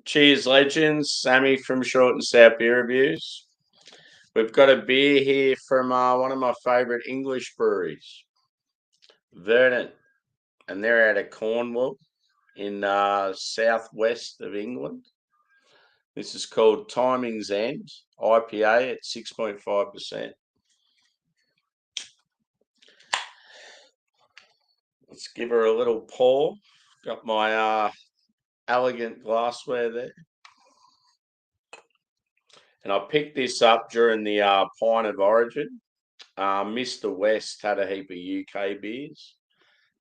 Cheers, legends. Sammy from Short and Sour Beer Reviews. We've got a beer here from one of my favourite English breweries, Verdant, and they're out of Cornwall in southwest of England. This is called Timing's End IPA at 6.5%. Let's give her a little pour. Got my elegant glassware there. And I picked this up during the Pint of Origin. Mr. West had a heap of UK beers,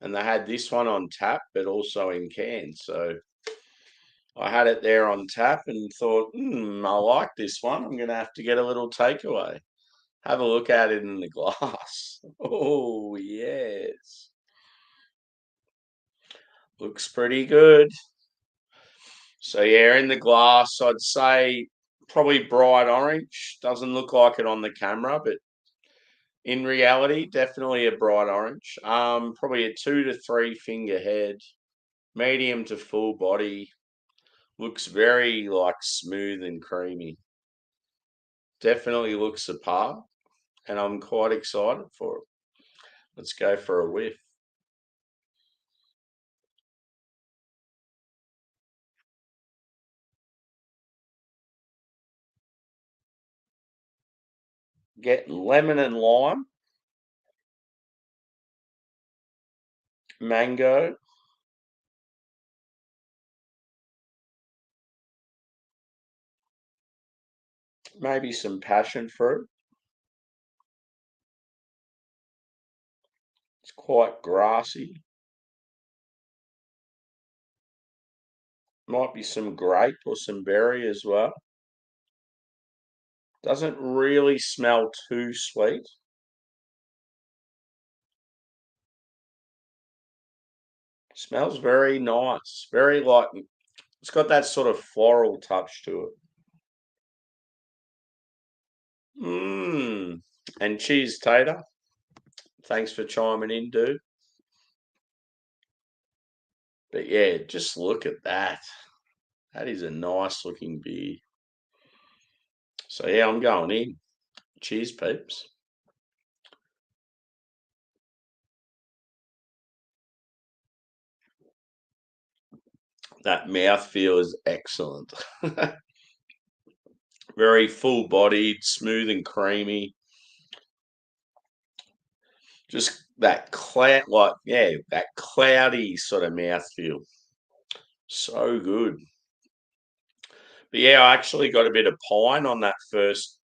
and they had this one on tap, but also in cans. So I had it there on tap and thought, I like this one. I'm going to have to get a little takeaway. Have a look at it in the glass. Oh, yes. Looks pretty good. So, yeah, in the glass, I'd say probably bright orange. Doesn't look like it on the camera, but in reality, definitely a bright orange. Probably a 2 to 3 finger head, medium to full body. Looks very smooth and creamy. Definitely looks the part, and I'm quite excited for it. Let's go for a whiff. Getting lemon and lime, mango, maybe some passion fruit. It's quite grassy. Might be some grape or some berry as well. Doesn't really smell too sweet. Smells very nice. Very it's got that sort of floral touch to it. Mmm. And cheers, Tater. Thanks for chiming in, dude. But yeah, just look at that. That is a nice looking beer. So yeah, I'm going in. Cheers, peeps. That mouthfeel is excellent. Very full bodied, smooth and creamy. Just that that cloudy sort of mouthfeel. So good. But yeah, I actually got a bit of pine on that first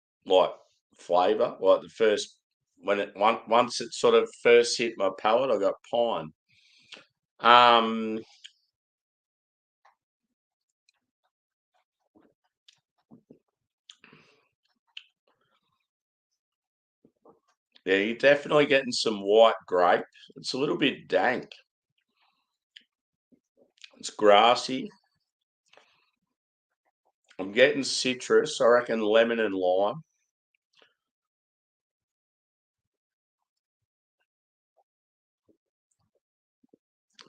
flavour. Like the first once it sort of first hit my palate, I got pine. Um, yeah, you're definitely getting some white grape. It's a little bit dank. It's grassy. I'm getting citrus. I reckon lemon and lime.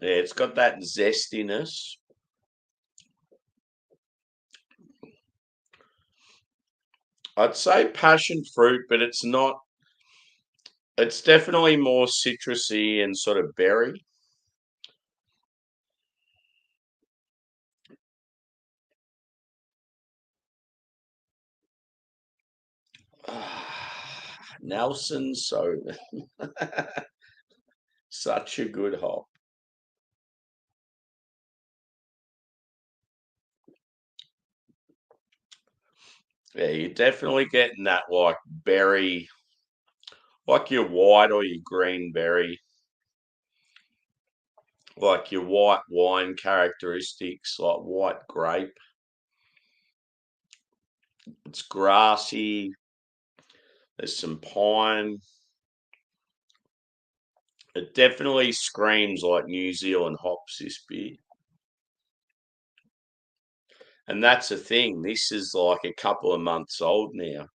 Yeah, it's got that zestiness. I'd say passion fruit, but it's not. It's definitely more citrusy and sort of berry. Nelson soda. Such a good hop. Yeah, you're definitely getting that berry, like your white or your green berry, like your white wine characteristics, like white grape. It's grassy. There's some pine. It definitely screams like New Zealand hops, this beer. And that's the thing. This is like a couple of months old now,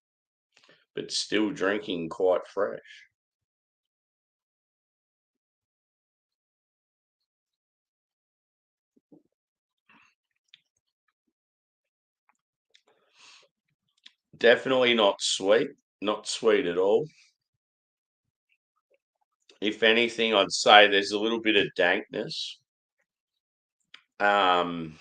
but still drinking quite fresh. Definitely not sweet. Not sweet at all. If anything, I'd say there's a little bit of dankness. Um,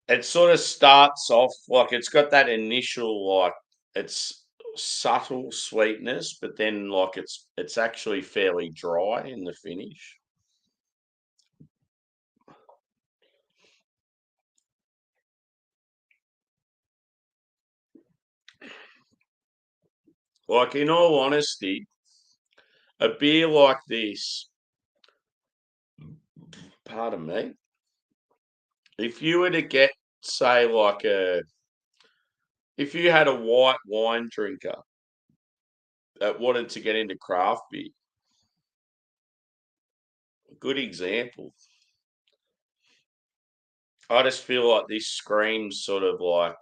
it sort of starts off like it's got that initial like it's subtle sweetness, but then like it's actually fairly dry in the finish. Like in all honesty, a beer like this, pardon me, if you were to get say like a if you had a white wine drinker that wanted to get into craft beer, good example. I just feel like this screams sort of like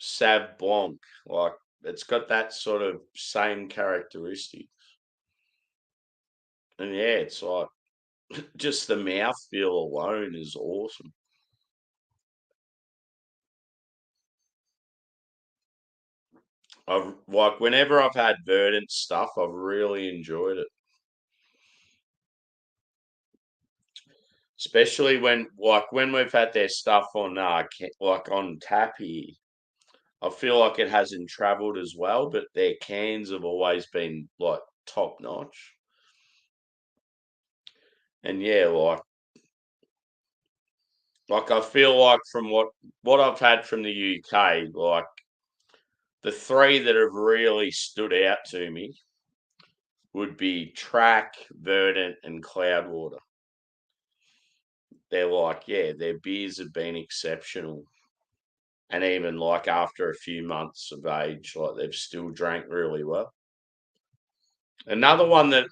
Sauv Blanc, like it's got that sort of same characteristic. And yeah, it's like just the mouthfeel alone is awesome. I've like whenever I've had Verdant stuff, I've really enjoyed it. Especially when we've had their stuff on like on tap here. I feel like it hasn't travelled as well, but their cans have always been like top notch. And yeah, like I feel like from what I've had from the UK, like the three that have really stood out to me would be Track, Verdant, and Cloudwater. They're like, yeah, their beers have been exceptional. And even like after a few months of age, like they've still drank really well. Another one that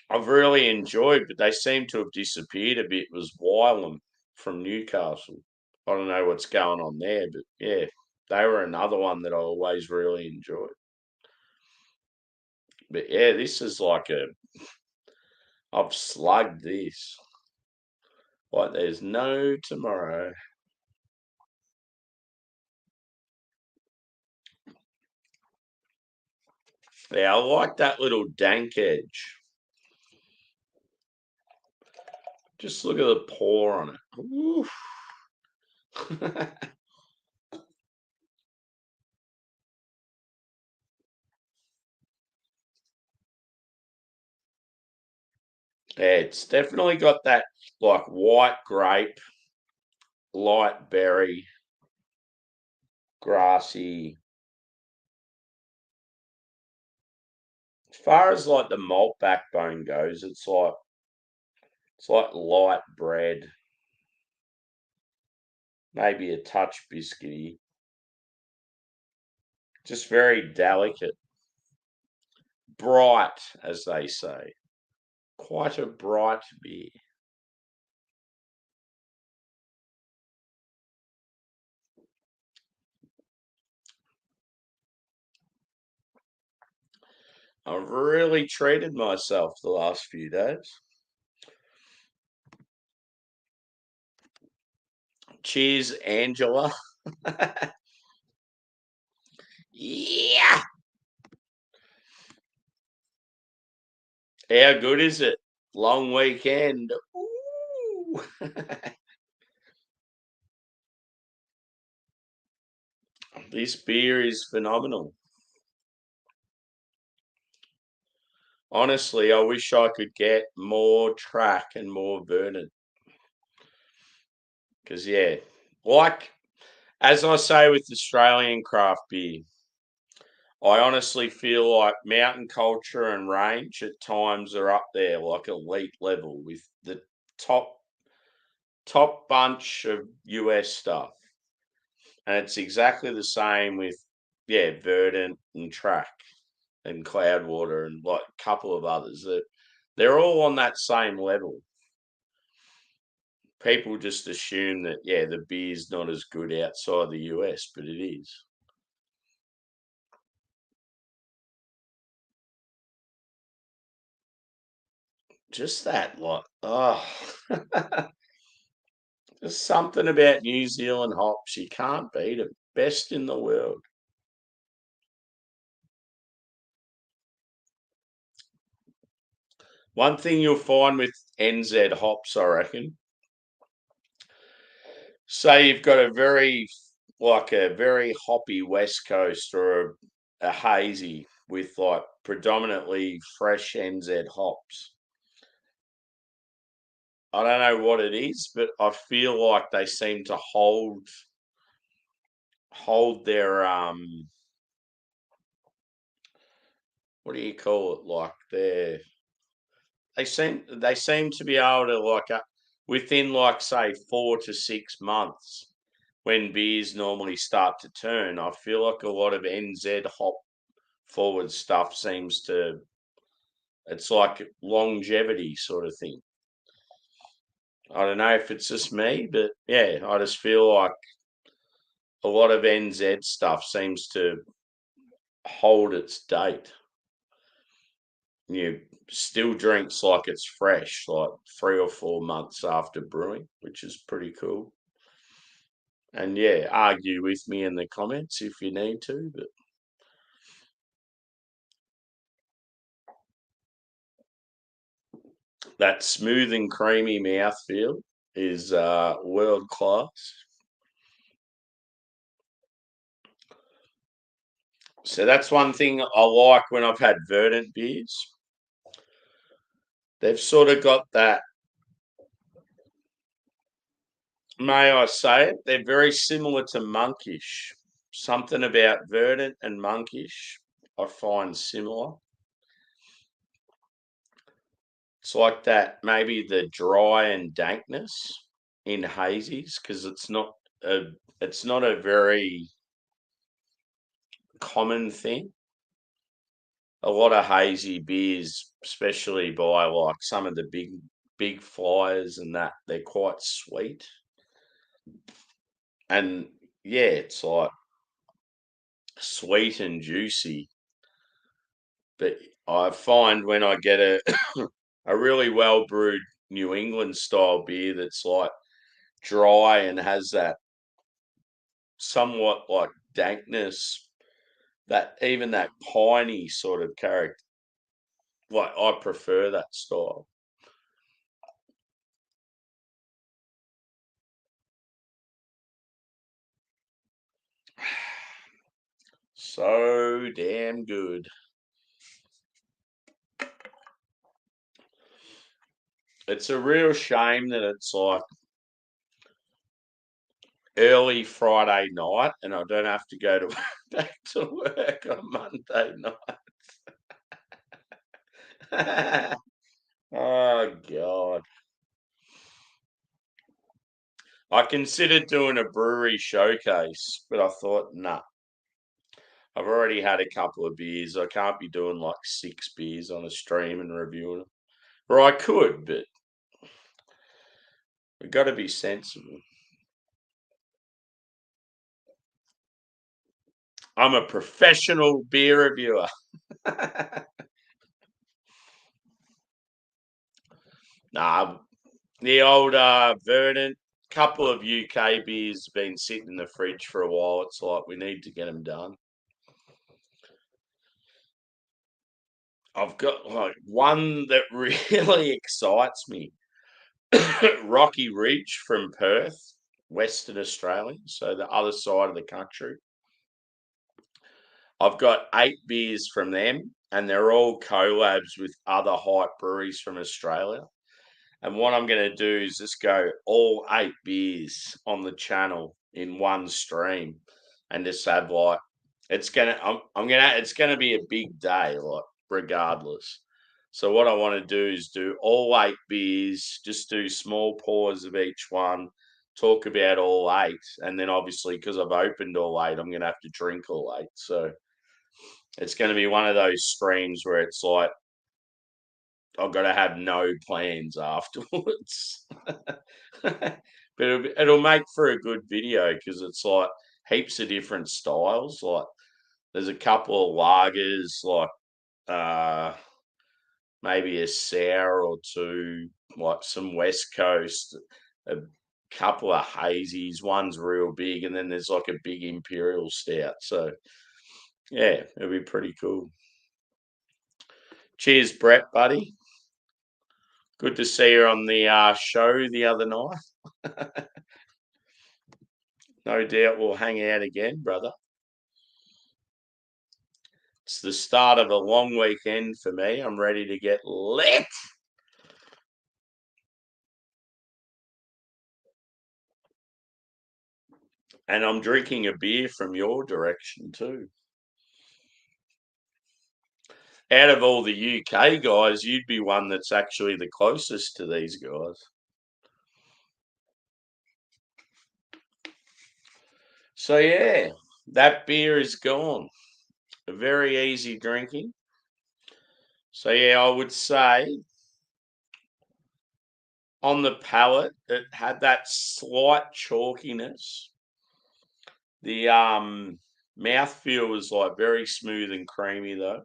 I've really enjoyed, but they seem to have disappeared a bit, was Wylam from Newcastle. I don't know what's going on there, but yeah, they were another one that I always really enjoyed. But yeah, this is like I've slugged this. Like there's no tomorrow. Yeah, I like that little dank edge. Just look at the pour on it. Oof. Yeah, it's definitely got that like white grape, light berry, grassy. As far as like the malt backbone goes, it's like light bread, maybe a touch biscuity, just very delicate, bright, as they say. Quite a bright beer. I've really treated myself the last few days. Cheers, Angela. Yeah. How good is it? Long weekend. Ooh. This beer is phenomenal. Honestly, I wish I could get more track and more Vernon. Because, yeah, like as I say with Australian craft beer, I honestly feel like mountain culture and range at times are up there, like elite level with the top bunch of US stuff. And it's exactly the same with yeah, Verdant and Track and Cloudwater and like a couple of others that they're all on that same level. People just assume that yeah, the beer's not as good outside the US, but it is. Just that like oh There's something about New Zealand hops. You can't beat them. Best in the world. One thing you'll find with NZ hops, I reckon, say you've got a very hoppy West Coast or a hazy with like predominantly fresh NZ hops. I don't know what it is, but I feel like they seem to hold their what do you call it? Like they seem to be able to within like say 4 to 6 months when beers normally start to turn. I feel like a lot of NZ hop forward stuff seems to it's like longevity sort of thing. I don't know if it's just me, but yeah, I just feel like a lot of NZ stuff seems to hold its date. You still drinks like it's fresh, like 3 or 4 months after brewing, which is pretty cool. And yeah, argue with me in the comments if you need to, but that smooth and creamy mouthfeel is world class. So that's one thing I like when I've had Verdant beers. They've sort of got that, may I say it, they're very similar to Monkish. Something about Verdant and Monkish I find similar. It's like that, maybe the dry and dankness in hazies, because it's not a very common thing. A lot of hazy beers, especially by like some of the big flyers and that, they're quite sweet. And yeah, it's like sweet and juicy. But I find when I get a really well brewed New England style beer that's like dry and has that somewhat like dankness, that even that piney sort of character. Like I prefer that style. So damn good. It's a real shame that it's like early Friday night and I don't have to go to back to work on Monday night. Oh God. I considered doing a brewery showcase, but I thought, nah, I've already had a couple of beers. I can't be doing like 6 beers on a stream and reviewing them. Or I could, but we've got to be sensible. I'm a professional beer reviewer. Nah, the old Verdant, couple of UK beers been sitting in the fridge for a while. It's like we need to get them done. I've got like one that really excites me. Rocky Ridge from Perth, Western Australia, so the other side of the country. I've got 8 beers from them, and they're all collabs with other hype breweries from Australia. And what I'm going to do is just go all 8 beers on the channel in one stream, and just have like it's gonna be a big day, like regardless. So what I want to do is do all 8 beers, just do small pours of each one, talk about all 8, and then obviously because I've opened all 8, I'm gonna have to drink all 8. So it's going to be one of those streams where it's like I've got to have no plans afterwards. But it'll make for a good video because it's like heaps of different styles. Like there's a couple of lagers, like uh, maybe a sour or two, like some West Coast, a couple of hazies. One's real big, and then there's like a big imperial stout. So yeah, it'll be pretty cool. Cheers, Brett, buddy. Good to see you on the show the other night. No doubt we'll hang out again, brother. It's the start of a long weekend for me. I'm ready to get lit. And I'm drinking a beer from your direction too. Out of all the UK guys, you'd be one that's actually the closest to these guys. So yeah, that beer is gone. Very easy drinking. So yeah, I would say on the palate, it had that slight chalkiness. The mouthfeel was like very smooth and creamy though.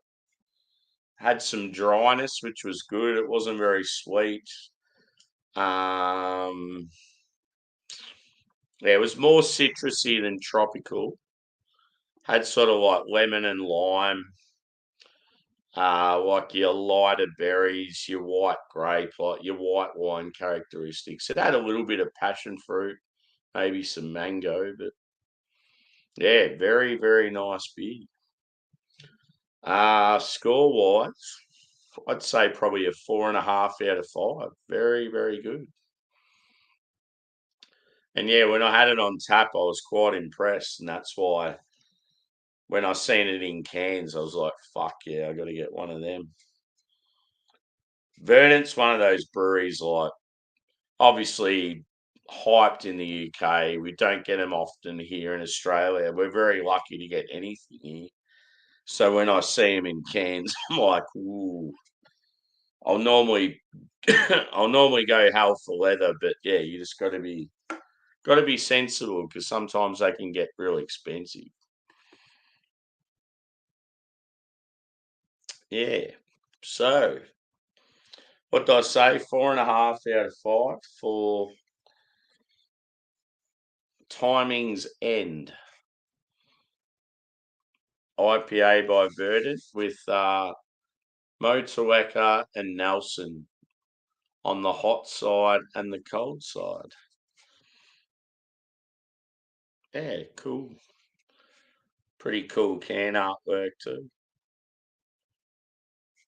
Had some dryness, which was good. It wasn't very sweet. Um, yeah, it was more citrusy than tropical. Had sort of like lemon and lime, like your lighter berries, your white grape, like your white wine characteristics. It had a little bit of passion fruit, maybe some mango, but yeah, very, very nice beer. Score wise, I'd say probably a 4.5 out of 5. Very, very good. And yeah, when I had it on tap, I was quite impressed, and that's why when I seen it in cans, I was like, "Fuck yeah, I got to get one of them." Verdant's one of those breweries, like obviously hyped in the UK. We don't get them often here in Australia. We're very lucky to get anything here. So when I see them in cans, I'm like, "Ooh." I'll normally, I'll normally go hell for leather, but yeah, you just got to be sensible because sometimes they can get real expensive. Yeah. So what did I say? 4.5 out of 5 for Timing's End IPA by Verdant with Motueka and Nelson on the hot side and the cold side. Yeah, cool. Pretty cool can artwork too.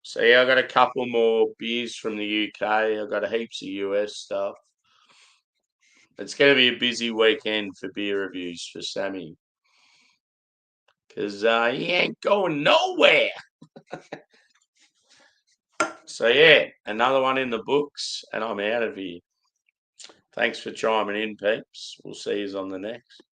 So yeah, I got a couple more beers from the UK. I've got a heaps of US stuff. It's going to be a busy weekend for beer reviews for Sammy because he ain't going nowhere. So yeah, another one in the books, and I'm out of here. Thanks for chiming in, peeps. We'll see you on the next.